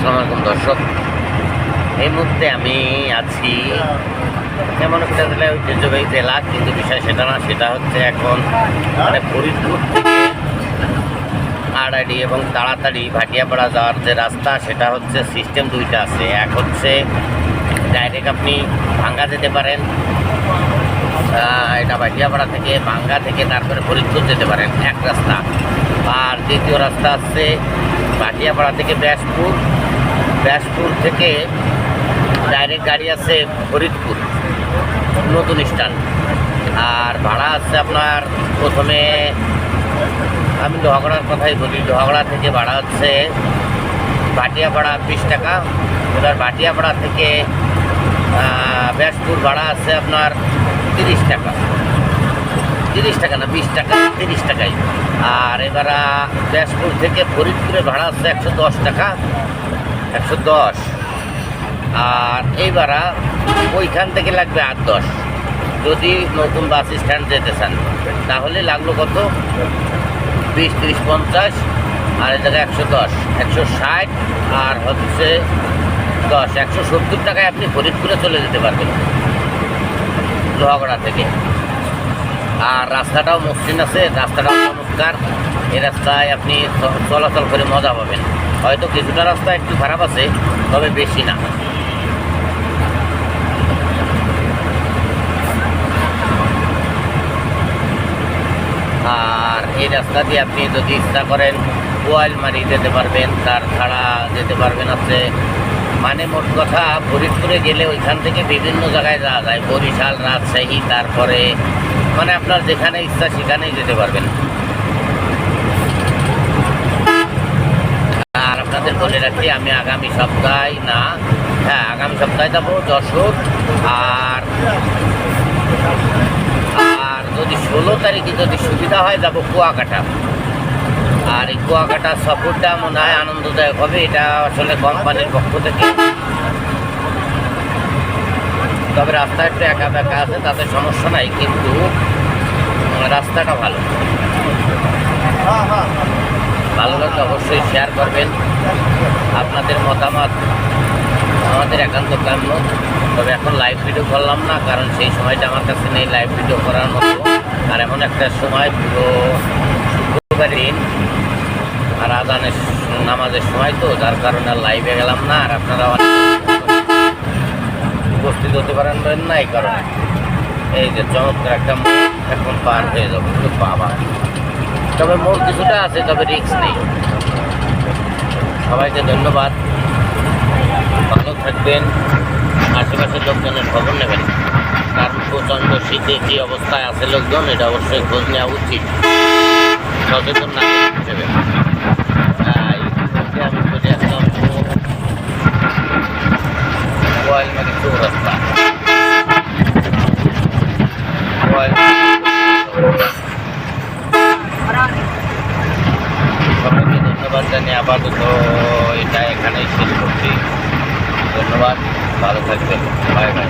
আসসালামু আলাইকুম দর্শক, এই মুহূর্তে আমি আছি এমন একটা জেলায়, ঐতিহ্যবাহী জেলা, কিন্তু বিষয় সেটা না। সেটা হচ্ছে এখন ফরিদপুর থেকে আড়াইডি এবং তাড়াতাড়ি ভাটিয়াপাড়া যাওয়ার যে রাস্তা, সেটা হচ্ছে সিস্টেম দুইটা আছে। এক হচ্ছে ডাইরেক্ট আপনি ভাঙ্গা যেতে পারেন, এটা ভাটিয়াপাড়া থেকে ভাঙ্গা থেকে তারপরে ফরিদপুর যেতে পারেন, এক রাস্তা। আর দ্বিতীয় রাস্তা আছে ভাটিয়াপাড়া থেকে ব্যাসপুর থেকে ডাইরেক্ট গাড়ি আছে ফরিদপুর নতুন স্ট্যান্ড। আর ভাড়া আছে আপনার, প্রথমে আমি লোহাগড়ার কথাই বলি, লোহাগড়া থেকে ভাড়া হচ্ছে ভাটিয়াপাড়া 20 টাকা। এবার ভাটিয়াপাড়া থেকে ব্যাসপুর ভাড়া আছে আপনার 30 টাকা, 30 টাকা না 20 টাকা, 30 টাকাই। আর এবার ব্যাসপুর থেকে ফরিদপুরে ভাড়া আছে 110 টাকা, 110। আর এইবার ওইখান থেকে লাগবে 8-10। যদি নতুন বাস স্ট্যান্ড যেতে চান তাহলে লাগলো কত, 20, 30, 50। আর এই জায়গায় 110, 160 আর হচ্ছে 10, 170 টাকায় আপনি ফরিদপুরে চলে যেতে পারবেন লোহাগড়া থেকে। আর রাস্তাটাও মসৃণ আছে, রাস্তাটাও চমৎকার। এই রাস্তায় আপনি চলাচল করে মজা পাবেন। হয়তো কিছুটা রাস্তা একটু খারাপ আছে, তবে বেশি না। আর এই রাস্তা দিয়ে আপনি যদি ইচ্ছা করেন গোয়ালমারি যেতে পারবেন, তার ছাড়া যেতে পারবেন আছে, মানে মোট কথা ফরিদপুরে গেলে ওইখান থেকে বিভিন্ন জায়গায় যাওয়া যায়, বরিশাল, রাজশাহী, তারপরে মানে আপনার যেখানে ইচ্ছা সেখানেই যেতে পারবেন। আর আপনাদের বলে রাখি, আমি আগামী সপ্তাহে আগামী সপ্তাহে যাবো যশোর। আর যদি 16 তারিখে যদি সুবিধা হয় যাব কুয়াকাটা। আর এই কুয়াকাটা সফরটা মনে হয় আনন্দদায়ক হবে। এটা আসলে কোম্পানির পক্ষ থেকে, তবে রাস্তা একটু একা বেঁকা আছে, তাতে সমস্যা নাই, কিন্তু রাস্তাটা ভালো। ভালো লাগলে অবশ্যই শেয়ার করবেন। আপনাদের মতামত আমাদের একান্ত কাম্য। তবে এখন লাইভ ভিডিও করলাম না, কারণ সেই সময়টা আমার কাছে নেই লাইভ ভিডিও করার মতো। আর এমন একটা সময়, পুরো শুক্রবার দিন আর আজানের নামাজের সময়, তো যার কারণে আর লাইভে গেলাম না। আর আপনারা উপস্থিত হতে পারেন না এই কারণে। এই যে চমৎকার একটা মোড় এখন পার হয়ে যাবো, বাবা। তবে মোড় কিছুটা আছে, তবে রিস্ক নেই। সবাইকে ধন্যবাদ, ভালো থাকবেন। আশেপাশের লোকজনের খবর নেবেন, কারণ প্রচণ্ড শীতে কী অবস্থায় আছে লোকজন, এটা অবশ্যই খোঁজ নেওয়া উচিত সচেতন নাগরিক হিসেবে। আমি বলে আসলাম গোয়ালমারি চৌরাস্তা, সবাইকে ধন্যবাদ জানিয়ে আপাতত এটা এখানেই শেষ করছি। ধন্যবাদ, ভালো থাকবেন, বাই বাই।